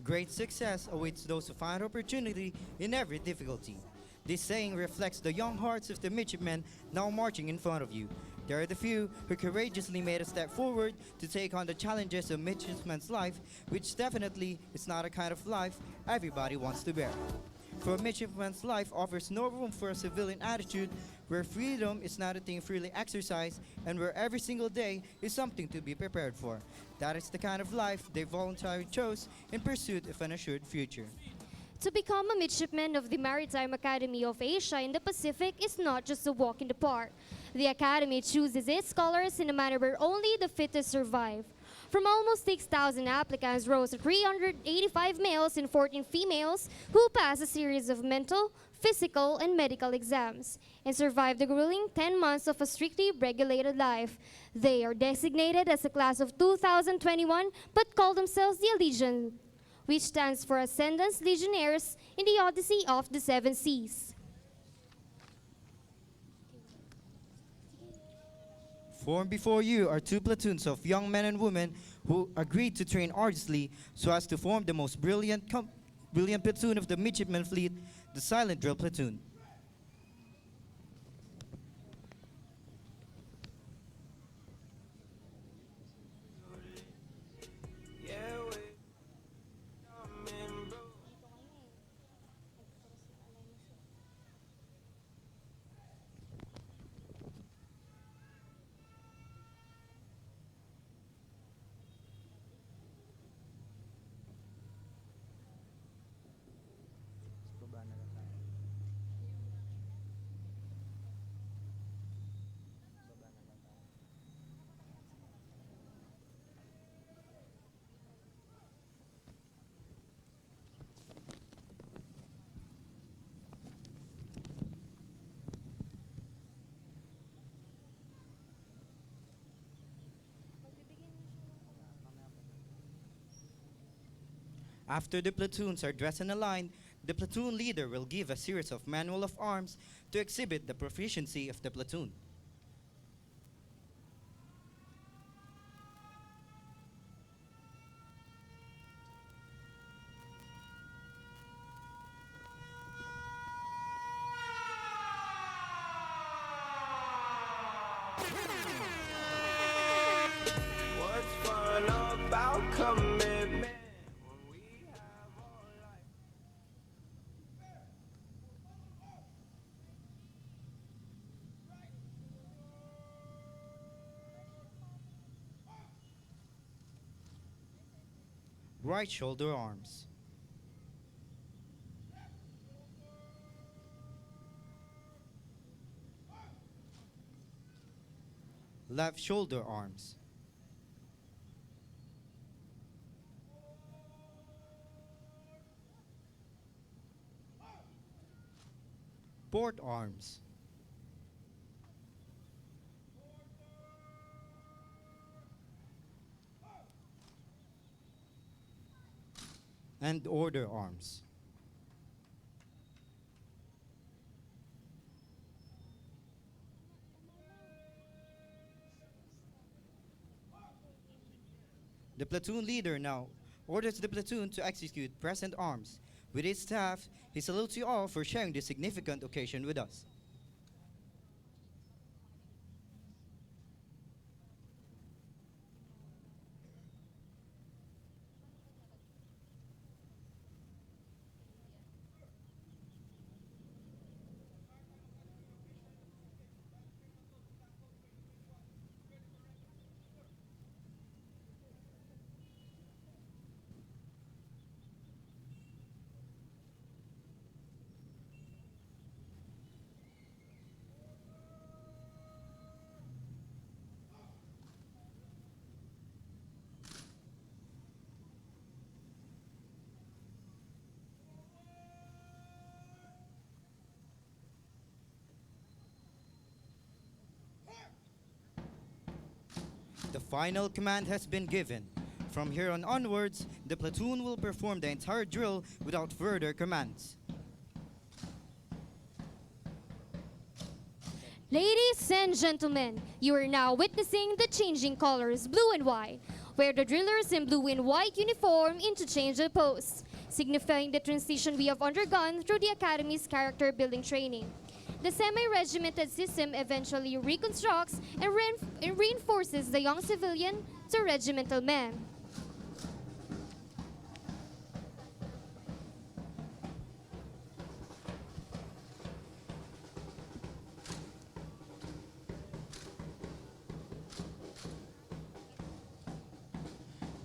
Great success awaits those who find opportunity in every difficulty. This saying reflects the young hearts of the midshipmen now marching in front of you. They are the few who courageously made a step forward to take on the challenges of midshipman's life, which definitely is not a kind of life everybody wants to bear. For a midshipman's life offers no room for a civilian attitude where freedom is not a thing freely exercised and where every single day is something to be prepared for. That is the kind of life they voluntarily chose in pursuit of an assured future. To become a midshipman of the Maritime Academy of Asia in the Pacific is not just a walk in the park. The Academy chooses its scholars in a manner where only the fittest survive. From almost 6,000 applicants rose 385 males and 14 females who passed a series of mental, physical, and medical exams and survived the grueling 10 months of a strictly regulated life. They are designated as a class of 2021 but call themselves the Legion, which stands for Ascendance Legionnaires in the Odyssey of the Seven Seas. Formed before you are two platoons of young men and women who agreed to train arduously so as to form the most brilliant platoon of the midshipman fleet, the Silent Drill Platoon. After the platoons are dressed in a line, the platoon leader will give a series of manual of arms to exhibit the proficiency of the platoon. What's fun about commitment? Right shoulder arms. Left shoulder arms. Port arms. And order arms. The platoon leader now orders the platoon to execute present arms. With his staff, he salutes you all for sharing this significant occasion with us. The final command has been given. From here on onwards, the platoon will perform the entire drill without further commands. Ladies and gentlemen, you are now witnessing the changing colors blue and white. where the drillers in blue and white uniform interchange their posts, signifying the transition we have undergone through the Academy's character building training. The semi-regimented system eventually reconstructs and reinforces the young civilian to regimental man.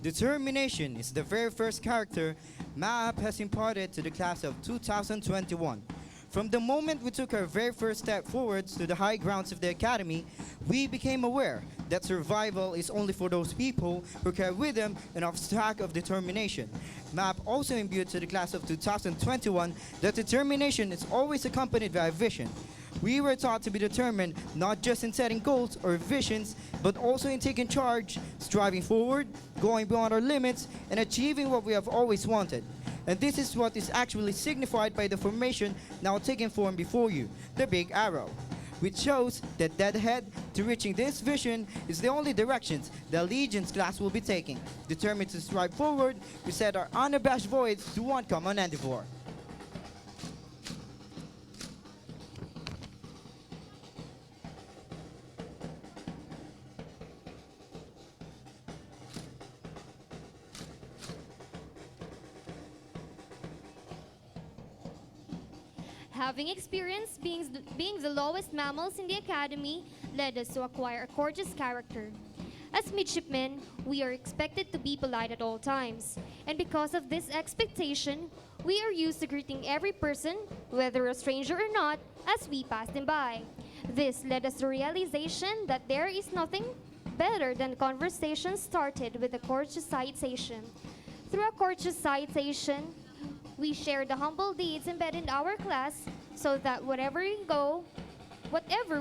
Determination is the very first character Maap has imparted to the class of 2021. From the moment we took our very first step forwards to the high grounds of the Academy, we became aware that survival is only for those people who carry with them enough stack of determination. Maap also imbued to the class of 2021 that determination is always accompanied by a vision. We were taught to be determined not just in setting goals or visions, but also in taking charge, striving forward, going beyond our limits, and achieving what we have always wanted. And this is what is actually signified by the formation now taking form before you, the Big Arrow, which shows that ahead to reaching this vision is the only directions the Allegiance class will be taking. Determined to strive forward, we set our unabashed voice to one common endeavor. Having experienced being the lowest mammals in the Academy led us to acquire a courteous character. As midshipmen, we are expected to be polite at all times, and because of this expectation, we are used to greeting every person, whether a stranger or not, as we pass them by. This led us to the realization that there is nothing better than conversation started with a courteous citation. Through a courteous citation, we share the humble deeds embedded in our class so that whatever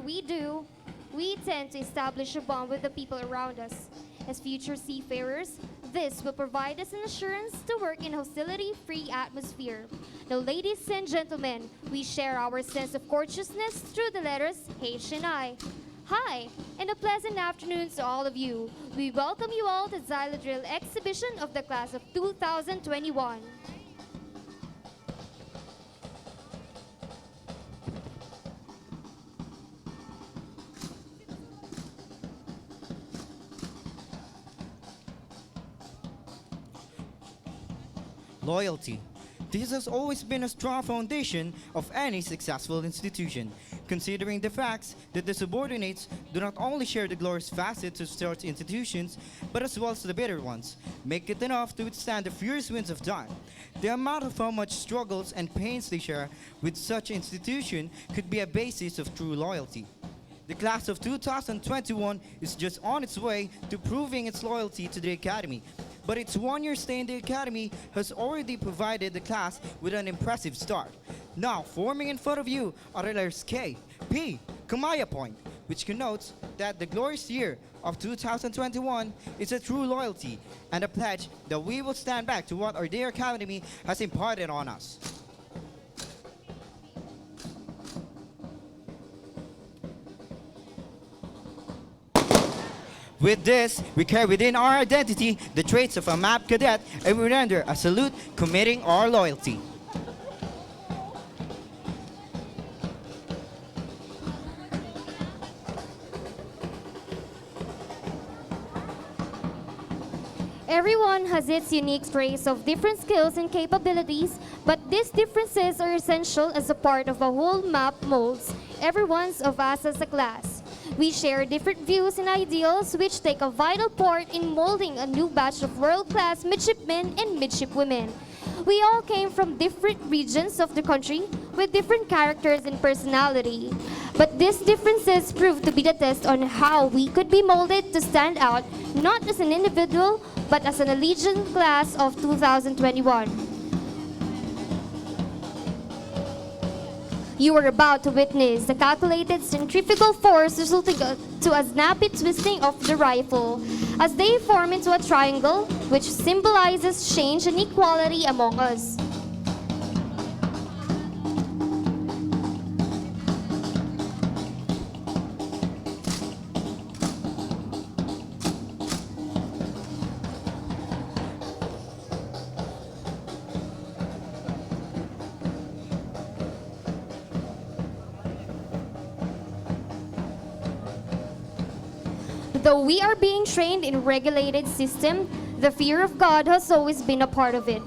we do, we tend to establish a bond with the people around us. As future seafarers, this will provide us an assurance to work in a hostility-free atmosphere. Now, ladies and gentlemen, we share our sense of courteousness through the letters H and I. Hi, and a pleasant afternoon to all of you. We welcome you all to Xylo Drill exhibition of the class of 2021. Loyalty. This has always been a strong foundation of any successful institution, considering the facts that the subordinates do not only share the glorious facets of such institutions, but as well as the bitter ones, make it enough to withstand the furious winds of time. The amount of how much struggles and pains they share with such institution could be a basis of true loyalty. The class of 2021 is just on its way to proving its loyalty to the Academy, but its one-year stay in the Academy has already provided the class with an impressive start. Now, forming in front of you are the letters K, P, Kamaya Point, which connotes that the glorious year of 2021 is a true loyalty and a pledge that we will stand back to what our dear Academy has imparted on us. With this, we carry within our identity the traits of a Maap cadet and we render a salute committing our loyalty. Everyone has its unique traits of different skills and capabilities, but these differences are essential as a part of a whole Maap molds everyone's of us as a class. We share different views and ideals which take a vital part in molding a new batch of world-class midshipmen and midshipwomen. We all came from different regions of the country with different characters and personality. But these differences proved to be the test on how we could be molded to stand out not as an individual but as an Allegiant class of 2021. You are about to witness the calculated centrifugal force resulting to a snappy twisting of the rifle as they form into a triangle which symbolizes change and equality among us. Though we are being trained in regulated system, the fear of God has always been a part of it.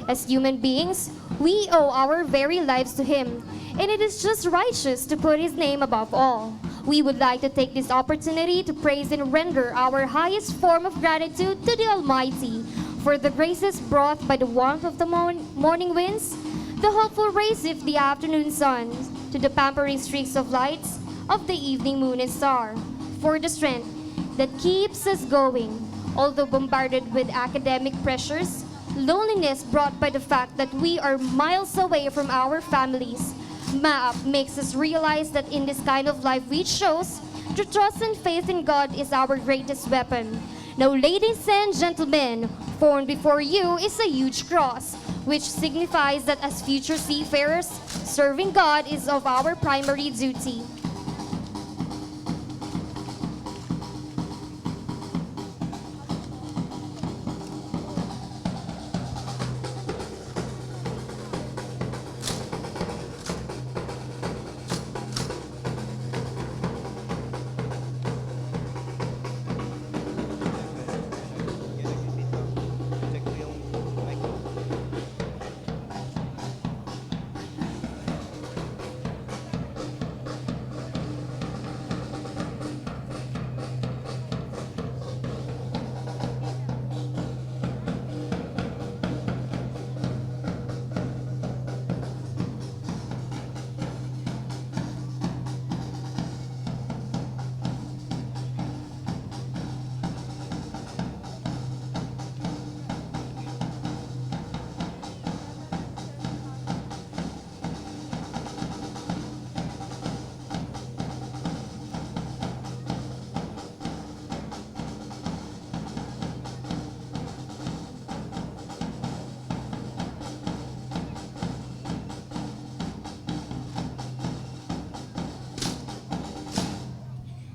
As human beings, we owe our very lives to Him, and it is just righteous to put His name above all. We would like to take this opportunity to praise and render our highest form of gratitude to the Almighty for the graces brought by the warmth of the morning winds, the hopeful rays of the afternoon sun, to the pampering streaks of lights of the evening moon and star, for the strength that keeps us going, although bombarded with academic pressures, loneliness brought by the fact that we are miles away from our families. Maap makes us realize that in this kind of life we chose, to trust and faith in God is our greatest weapon. Now, ladies and gentlemen, formed before you is a huge cross, which signifies that as future seafarers, serving God is of our primary duty.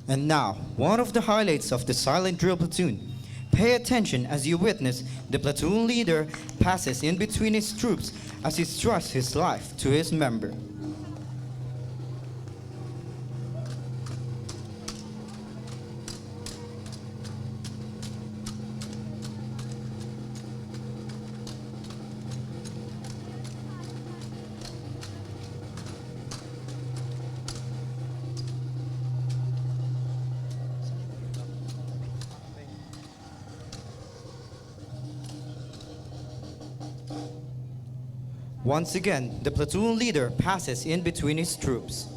And now, one of the highlights of the silent drill platoon. Pay attention as you witness the platoon leader passes in between his troops as he trusts his life to his member. Once again, the platoon leader passes in between his troops.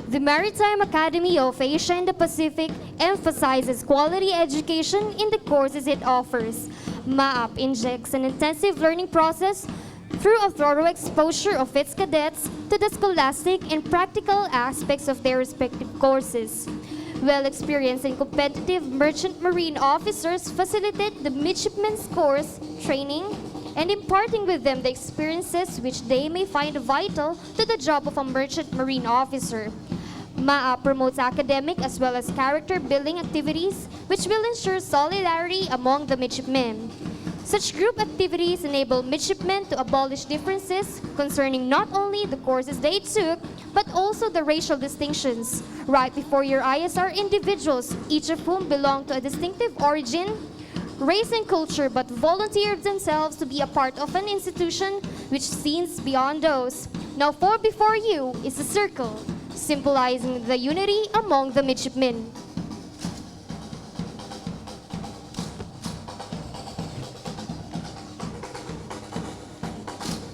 The Maritime Academy of Asia and the Pacific emphasizes quality education in the courses it offers. Maap injects an intensive learning process through a thorough exposure of its cadets to the scholastic and practical aspects of their respective courses. Well-experienced and competitive merchant marine officers facilitate the midshipmen's course training and imparting with them the experiences which they may find vital to the job of a merchant marine officer. Maap promotes academic as well as character-building activities which will ensure solidarity among the midshipmen. Such group activities enable midshipmen to abolish differences concerning not only the courses they took, but also the racial distinctions. Right before your eyes are individuals, each of whom belong to a distinctive origin, race and culture, but volunteered themselves to be a part of an institution which sees beyond those. Now before you is a circle, symbolizing the unity among the midshipmen.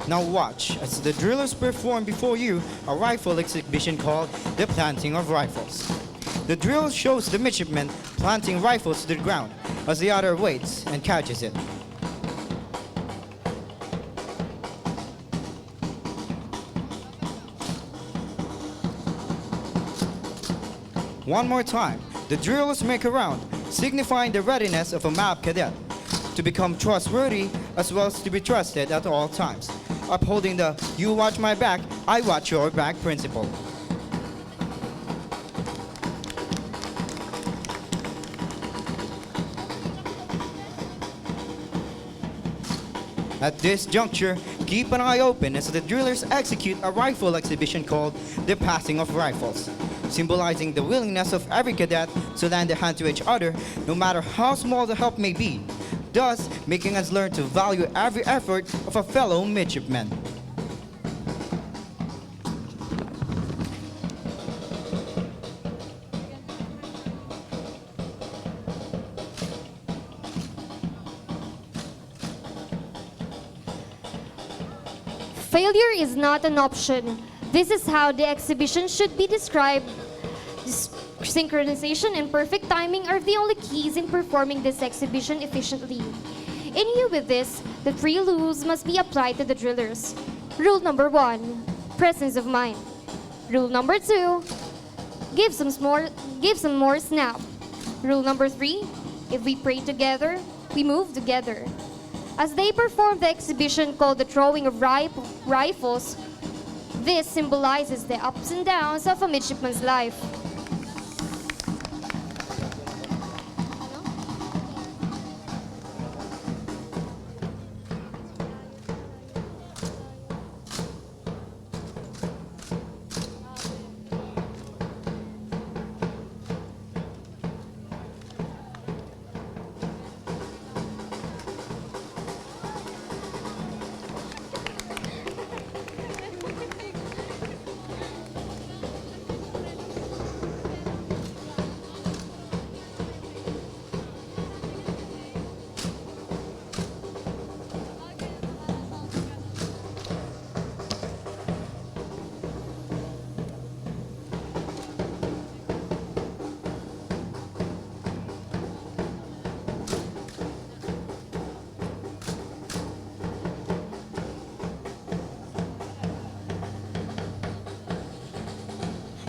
Now watch as the drillers perform before you a rifle exhibition called the planting of rifles. The drill shows the midshipmen planting rifles to the ground as the other waits and catches it. One more time, the drillers make a round, signifying the readiness of a Maap cadet to become trustworthy as well as to be trusted at all times, upholding the "you watch my back, I watch your back" principle. At this juncture, keep an eye open as the drillers execute a rifle exhibition called the Passing of Rifles, symbolizing the willingness of every cadet to lend a hand to each other, no matter how small the help may be, thus making us learn to value every effort of a fellow midshipman. Failure is not an option. This is how the exhibition should be described. Synchronization and perfect timing are the only keys in performing this exhibition efficiently. In view with this, the 3 rules must be applied to the drillers. Rule number 1, presence of mind. Rule number 2, give some more snap. Rule number 3, if we pray together, we move together. As they perform the exhibition called the throwing of rifles, this symbolizes the ups and downs of a midshipman's life.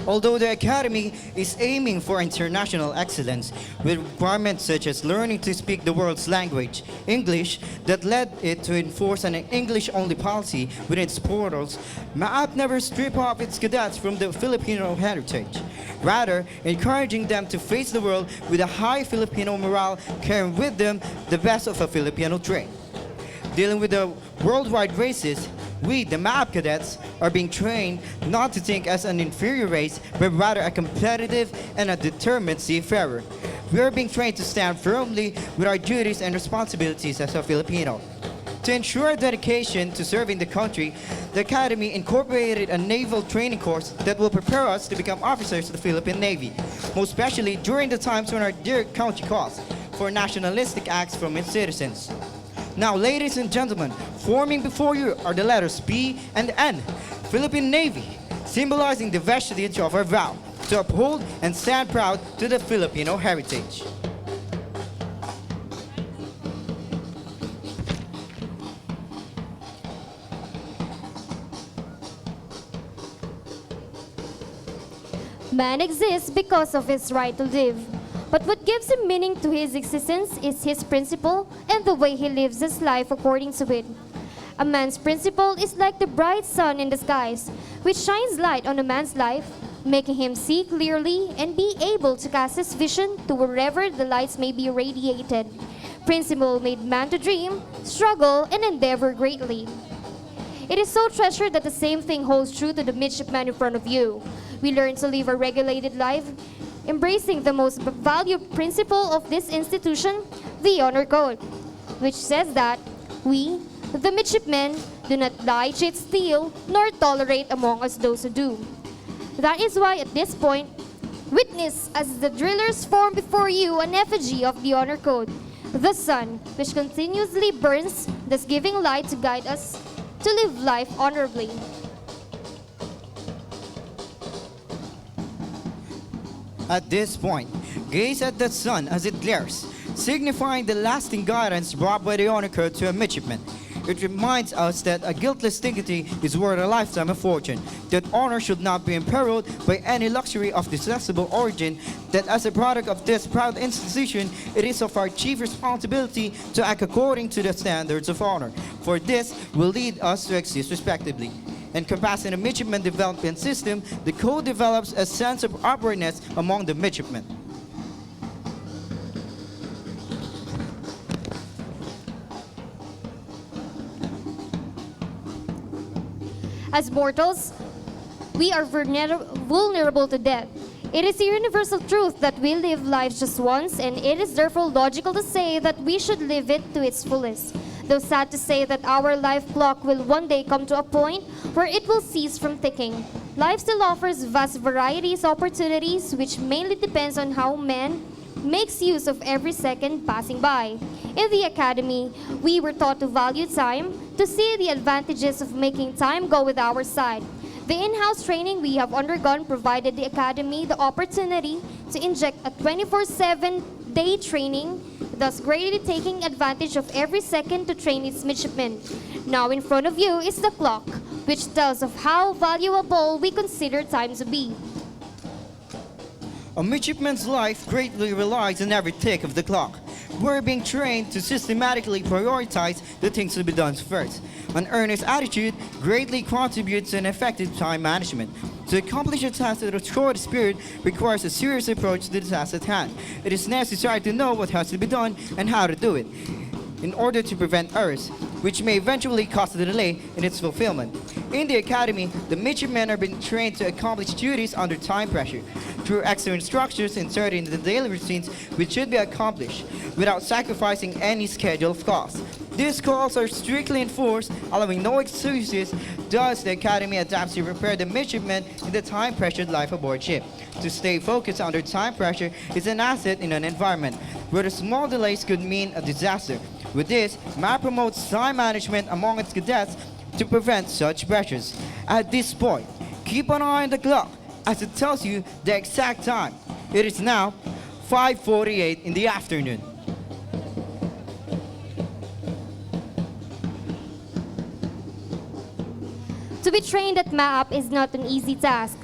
Although the Academy is aiming for international excellence, with requirements such as learning to speak the world's language, English, that led it to enforce an English-only policy within its portals, Maap never stripped off its cadets from the Filipino heritage, rather encouraging them to face the world with a high Filipino morale, carrying with them the best of a Filipino trait. Dealing with the worldwide races, we, the Maap cadets, are being trained not to think as an inferior race, but rather a competitive and a determined seafarer. We are being trained to stand firmly with our duties and responsibilities as a Filipino. To ensure dedication to serving the country, the Academy incorporated a naval training course that will prepare us to become officers of the Philippine Navy, most especially during the times when our dear country calls for nationalistic acts from its citizens. Now, ladies and gentlemen, forming before you are the letters P and N, Philippine Navy, symbolizing the vestige of our vow to uphold and stand proud to the Filipino heritage. Man exists because of his right to live. But what gives him meaning to his existence is his principle and the way he lives his life according to it. A man's principle is like the bright sun in the skies, which shines light on a man's life, making him see clearly and be able to cast his vision to wherever the lights may be radiated. Principle made man to dream, struggle, and endeavor greatly. It is so treasured that the same thing holds true to the midshipman in front of you. We learn to live a regulated life, embracing the most valued principle of this institution, the Honor Code, which says that we, the midshipmen, do not lie, cheat, steal, nor tolerate among us those who do. That is why at this point, witness as the drillers form before you an effigy of the Honor Code, the sun, which continuously burns, thus giving light to guide us to live life honorably. At this point, gaze at the sun as it glares, signifying the lasting guidance brought by the honor code to a midshipman. It reminds us that a guiltless dignity is worth a lifetime of fortune, that honor should not be imperiled by any luxury of detestable origin, that as a product of this proud institution, it is of our chief responsibility to act according to the standards of honor, for this will lead us to exist respectively. Encompassing a midshipman development system, the code develops a sense of uprightness among the midshipmen. As mortals, we are vulnerable to death. It is a universal truth that we live lives just once, and it is therefore logical to say that we should live it to its fullest. Though sad to say that our life clock will one day come to a point where it will cease from ticking. Life still offers vast varieties, opportunities, which mainly depends on how man makes use of every second passing by. In the academy, we were taught to value time, to see the advantages of making time go with our side. The in-house training we have undergone provided the academy the opportunity to inject a 24/7 day training, thus greatly taking advantage of every second to train its midshipmen. Now in front of you is the clock, which tells of how valuable we consider time to be. A midshipman's life greatly relies on every tick of the clock. We're being trained to systematically prioritize the things to be done first. An earnest attitude greatly contributes to an effective time management. To accomplish a task at a short period requires a serious approach to the task at hand. It is necessary to know what has to be done and how to do it, in order to prevent errors, which may eventually cause a delay in its fulfillment. In the academy, the midshipmen are being trained to accomplish duties under time pressure, through excellent structures inserted into the daily routines which should be accomplished, without sacrificing any schedule of costs. These calls are strictly enforced, allowing no excuses. Thus, the academy adapts to prepare the midshipmen in the time-pressured life aboard ship. To stay focused under time pressure is an asset in an environment where the small delays could mean a disaster. With this, Maap promotes time management among its cadets to prevent such pressures. At this point, keep an eye on the clock as it tells you the exact time. It is now 5:48 in the afternoon. To be trained at Maap is not an easy task.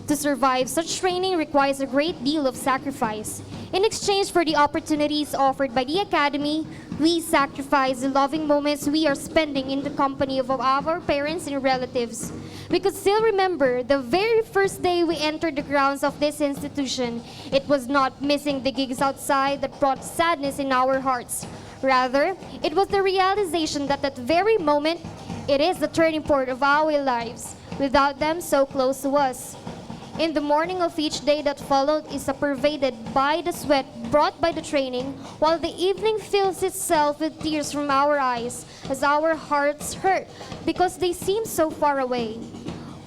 To survive such training requires a great deal of sacrifice. In exchange for the opportunities offered by the academy, we sacrifice the loving moments we are spending in the company of our parents and relatives. We could still remember the very first day we entered the grounds of this institution. It was not missing the gigs outside that brought sadness in our hearts. Rather, it was the realization that at very moment, it is the turning point of our lives, without them so close to us. In the morning of each day that followed is pervaded by the sweat brought by the training, while the evening fills itself with tears from our eyes as our hearts hurt because they seem so far away.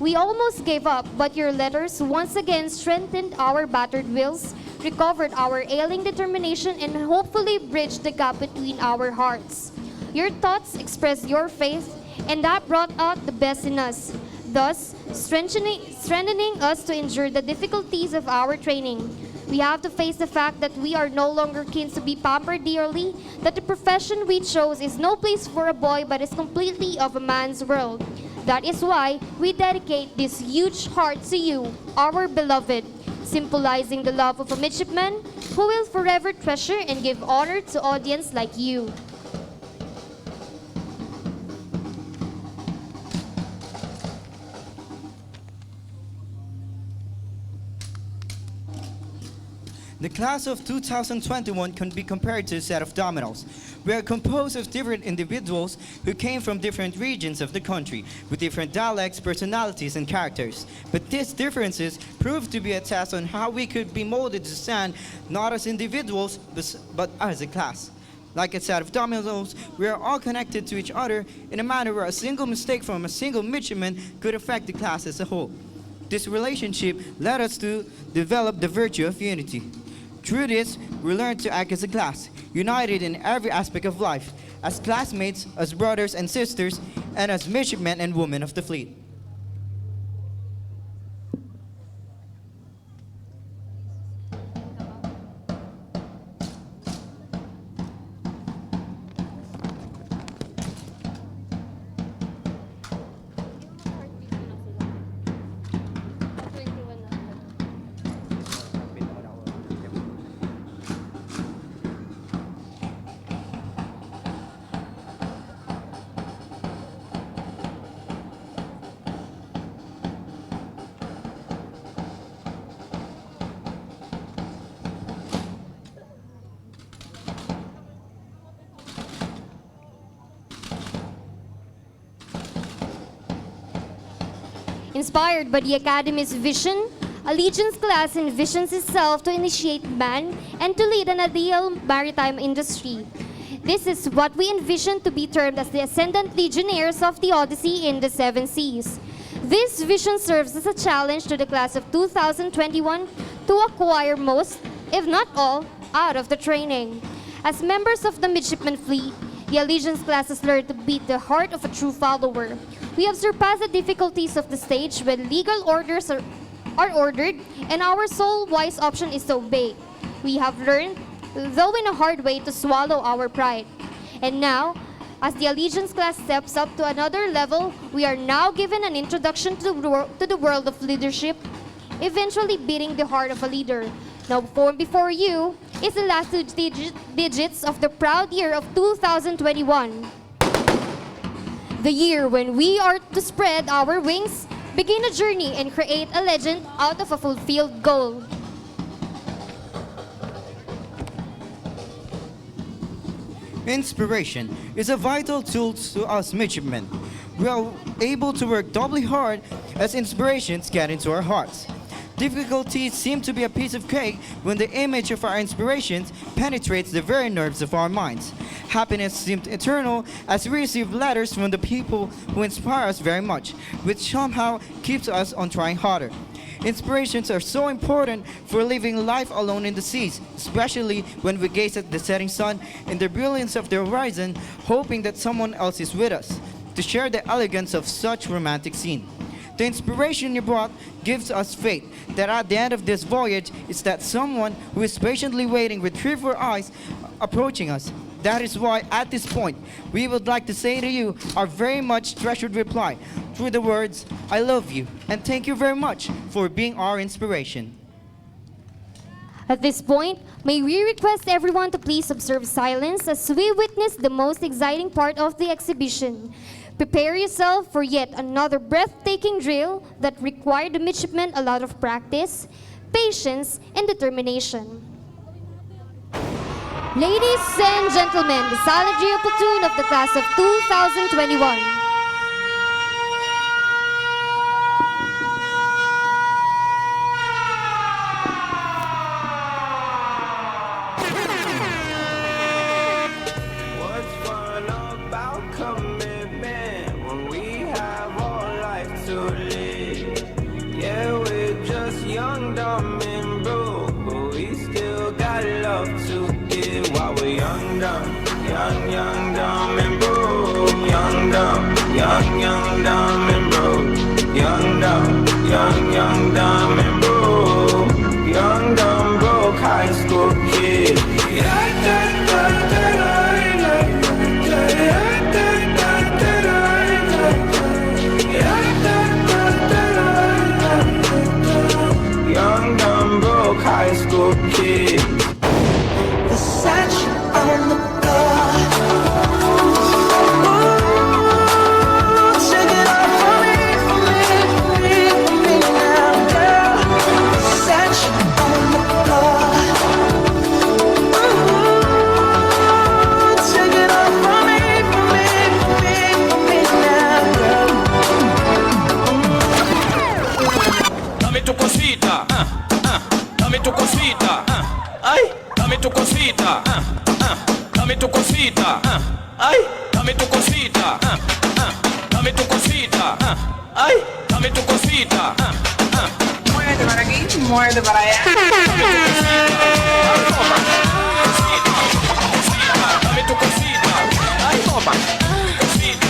We almost gave up, but your letters once again strengthened our battered wills, recovered our ailing determination, and hopefully bridged the gap between our hearts. Your thoughts expressed your faith, and that brought out the best in us, thus strengthening us to endure the difficulties of our training. We have to face the fact that we are no longer keen to be pampered dearly, that the profession we chose is no place for a boy but is completely of a man's world. That is why we dedicate this huge heart to you, our beloved, symbolizing the love of a midshipman who will forever treasure and give honor to audience like you. The class of 2021 can be compared to a set of dominoes. We are composed of different individuals who came from different regions of the country, with different dialects, personalities, and characters. But these differences proved to be a test on how we could be molded to stand not as individuals, but as a class. Like a set of dominoes, we are all connected to each other in a manner where a single mistake from a single midshipman could affect the class as a whole. This relationship led us to develop the virtue of unity. Through this, we learned to act as a class, united in every aspect of life, as classmates, as brothers and sisters, and as midshipmen and women of the fleet. Inspired by the Academy's vision, Allegiance class envisions itself to initiate man and to lead an ideal maritime industry. This is what we envision to be termed as the ascendant legionnaires of the Odyssey in the Seven Seas. This vision serves as a challenge to the class of 2021 to acquire most, if not all, out of the training. As members of the Midshipman Fleet, the Allegiance class has learned to beat the heart of a true follower. We have surpassed the difficulties of the stage when legal orders are ordered and our sole wise option is to obey. We have learned, though in a hard way, to swallow our pride. And now, as the Allegiance class steps up to another level, we are now given an introduction to the world of leadership, eventually beating the heart of a leader. Now, formed before you is the last two digits of the proud year of 2021. The year when we are to spread our wings, begin a journey, and create a legend out of a fulfilled goal. Inspiration is a vital tool to us midshipmen. We are able to work doubly hard as inspirations get into our hearts. Difficulties seem to be a piece of cake when the image of our inspirations penetrates the very nerves of our minds. Happiness seems eternal as we receive letters from the people who inspire us very much, which somehow keeps us on trying harder. Inspirations are so important for living life alone in the seas, especially when we gaze at the setting sun and the brilliance of the horizon, hoping that someone else is with us to share the elegance of such romantic scene. The inspiration you brought gives us faith that at the end of this voyage is that someone who is patiently waiting with tearful eyes approaching us. That is why at this point we would like to say to you our very much treasured reply through the words, I love you and thank you very much for being our inspiration. At this point, may we request everyone to please observe silence as we witness the most exciting part of the exhibition. Prepare yourself for yet another breathtaking drill that required the midshipmen a lot of practice, patience, and determination. Ladies and gentlemen, the silent drill platoon of the class of 2021. What's fun about commitment when we have all life to live? Yeah, we're just young, dumb, and broke, but we still got love to give. While we're young, dumb, dumb, and broke. Young, dumb, dumb, and broke. Young, dumb, dumb, and broke. Young, dumb, broke high school kid. Young, dumb, broke high school kid. The sash on the floor. Ooh, shake it off for me now, girl. The sash on the floor. Ooh, shake it off for me now, girl. Dame tu cosita, dame tu cosita, ay, dame tu cosita, dame tu cosita, ay, dame tu cosita, dame tu cosita, ay, dame tu cosita, Muévete para aquí, muévete para allá. dame tu cosita, ay, toma, cosita.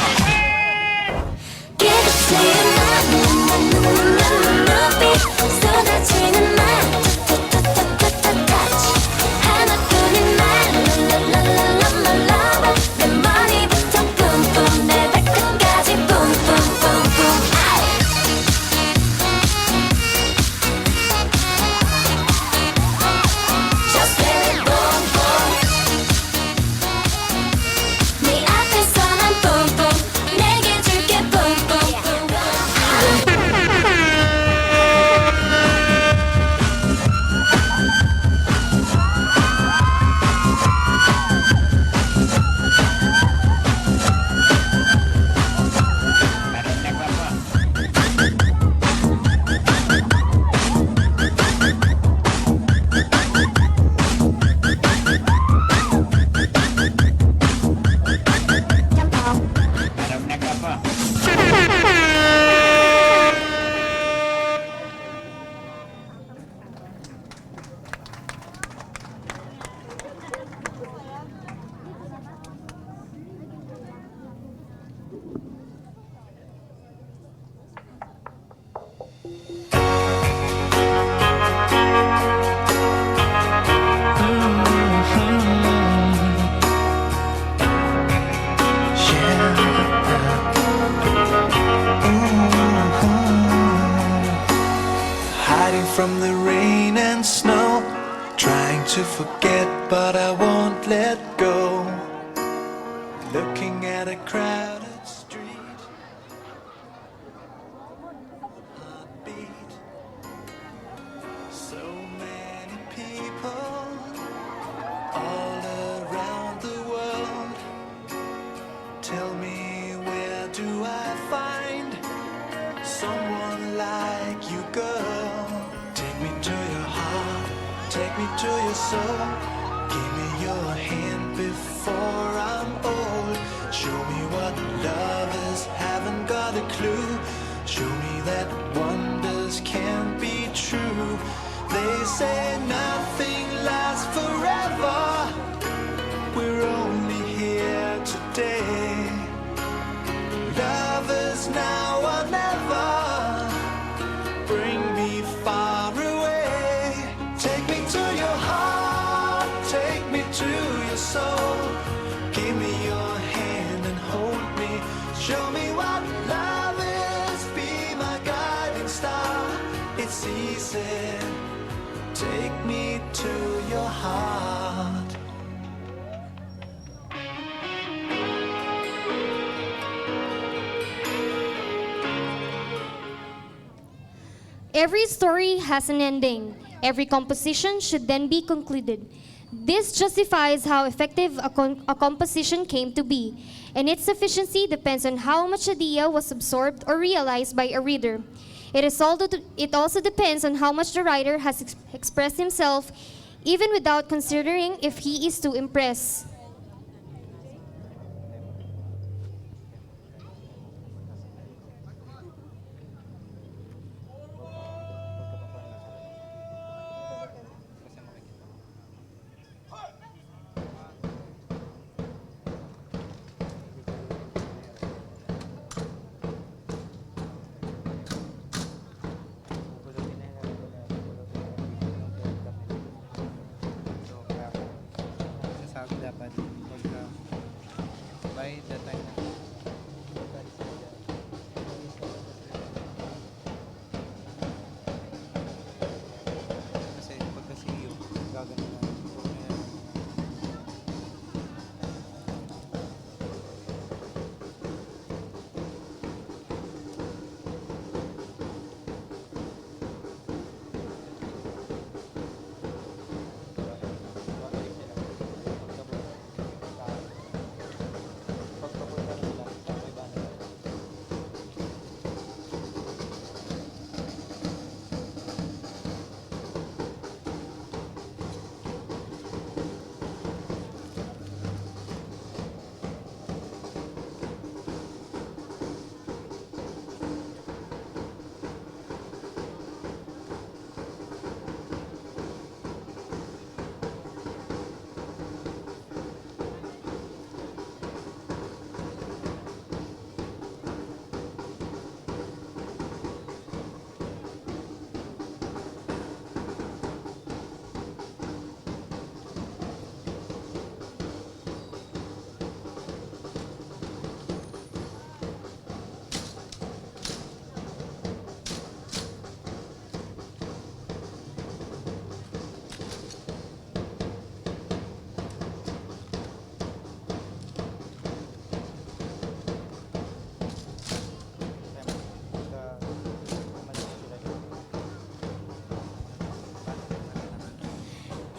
to forget, but I won't let go. Looking at a crowded street, heartbeat. So many people all around the world. Tell me, where do I find someone like you, girl? Take me to your heart, take me to your soul. Give me your hand before I'm old. Show me what love is, haven't got a clue. Show me that wonders can't be true. They say nothing lasts forever. We're only here today. Love is now or never. Bring me far away. Take me to your heart, take me to your soul. Give me your hand and hold me. Show me what love is, be my guiding star. It's easy. Take me to your heart. Every story has an ending. Every composition should then be concluded. This justifies how effective a composition came to be, and its sufficiency depends on how much idea was absorbed or realized by a reader. It also depends on how much the writer has expressed himself, even without considering if he is to impress. Sabi dapat pagka by the time kasi pagka CEO gagano na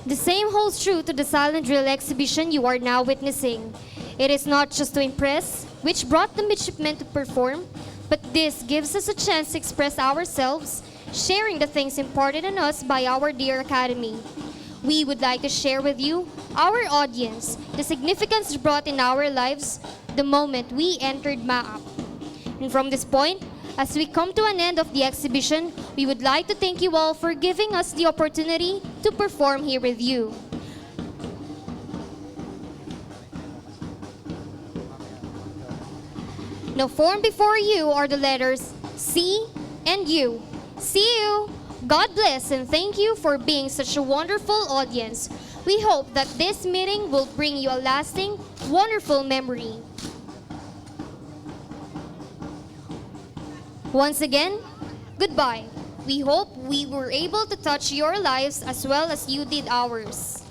The same holds true to the silent drill exhibition you are now witnessing. It is not just to impress, which brought the midshipmen to perform, but this gives us a chance to express ourselves, sharing the things imparted on us by our dear Academy. We would like to share with you, our audience, the significance brought in our lives the moment we entered Maap. And from this point, as we come to an end of the exhibition, we would like to thank you all for giving us the opportunity to perform here with you. Now formed before you are the letters C and U. See you! God bless and thank you for being such a wonderful audience. We hope that this meeting will bring you a lasting, wonderful memory. Once again, goodbye. We hope we were able to touch your lives as well as you did ours.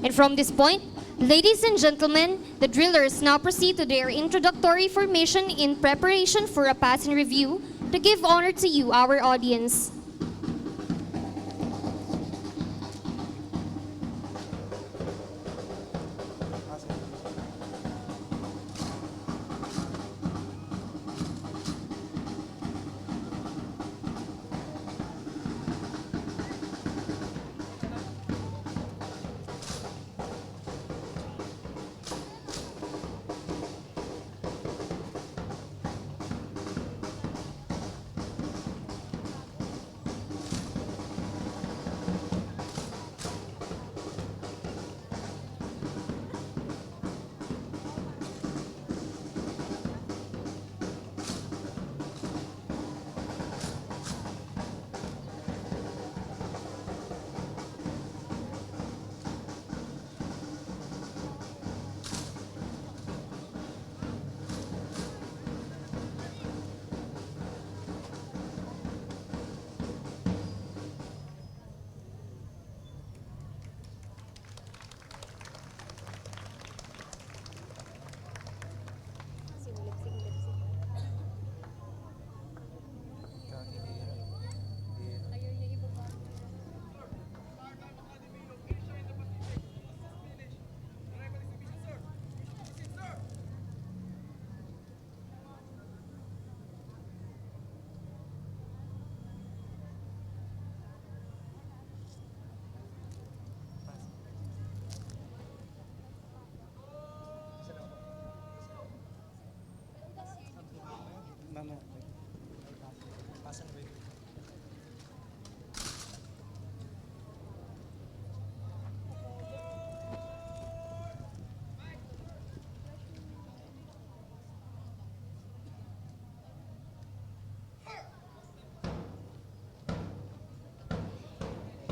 And from this point, ladies and gentlemen, the drillers now proceed to their introductory formation in preparation for a passing review to give honor to you, our audience.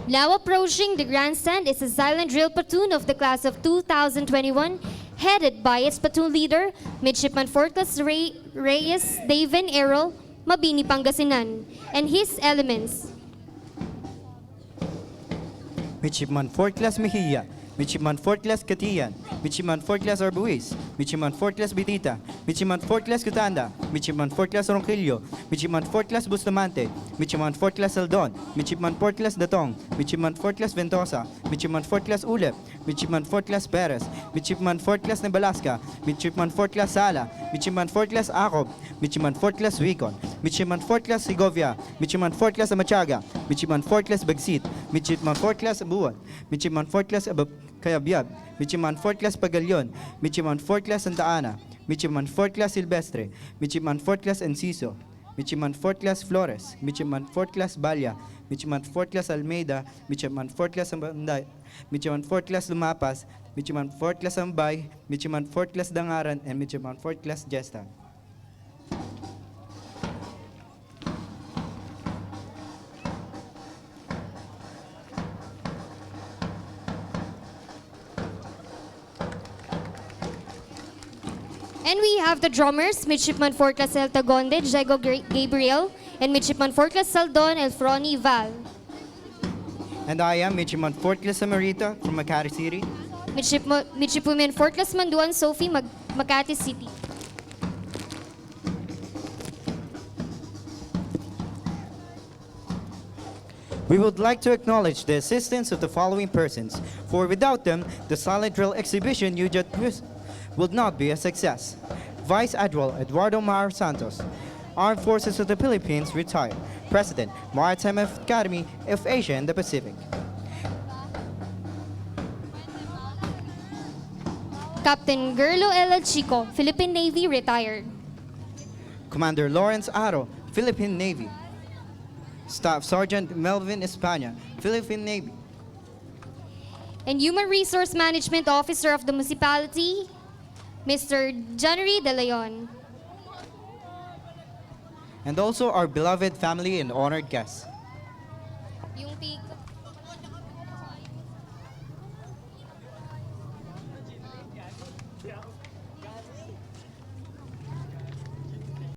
Now approaching the grandstand is a silent drill platoon of the class of 2021, headed by its platoon leader, Midshipman Forclaz Reyes Daven Errol, Mabini, Pangasinan, and his elements. Midshipman Forclaz Mejia, Midshipman Forclaz Catian, Midshipman Forclaz Arbuis, Midshipman Forclaz Bitita, Midshipman Forclaz Cutanda, Midshipman Forclaz Ronquillo, Midshipman Forclaz Bustamante, Midshipman Forclaz Saldon, Midshipman Forclaz Datong, Midshipman Forclaz Ventosa, Midshipman Forclaz Ulep, Midshipman Forclaz Perez, Midshipman Forclaz Nebalasca, Midshipman Forclaz Sala, Midshipman Forclaz Acob, Midshipman Forclaz Wicon, Midshipman Forclaz Segovia, Midshipman Forclaz Amachaga, Midshipman Forclaz Bagsit, Midshipman Forclaz Abuan, Midshipman Forclaz Kayabyab, Midshipman Forclaz Pagalion, Midshipman Forclaz Santa Ana, Midshipman Forclaz Silvestre, Midshipman Forclaz Enciso, Midshipman Forclaz Flores, Midshipman Forclaz Balya, Midshipman Forclaz Almeida, Midshipman Forclaz Ambanday, Midshipman Forclaz Lumapas, Midshipman Forclaz Ambay, Midshipman Forclaz Dangaran, and Midshipman Forclaz Jesta. And we have the drummers, Midshipman Forclaz El Tagonde, Diego Gabriel, and Midshipman Forclaz Saldon, Elfroni Val. And I am Midshipman Forclaz Samarita from Makati City. Midshipwoman Forclaz Manduan Sophie, Makati City. We would like to acknowledge the assistance of the following persons, for without them, the silent drill exhibition you just would not be a success. Vice Admiral Eduardo Mar Santos, Armed Forces of the Philippines, retired. President, Maritime Academy of Asia and the Pacific. Captain Gerlo L. Chico, Philippine Navy, retired. Commander Lawrence Aro, Philippine Navy. Staff Sergeant Melvin España, Philippine Navy. And Human Resource Management Officer of the municipality, Mr. January De Leon. And also our beloved family and honored guests. Yung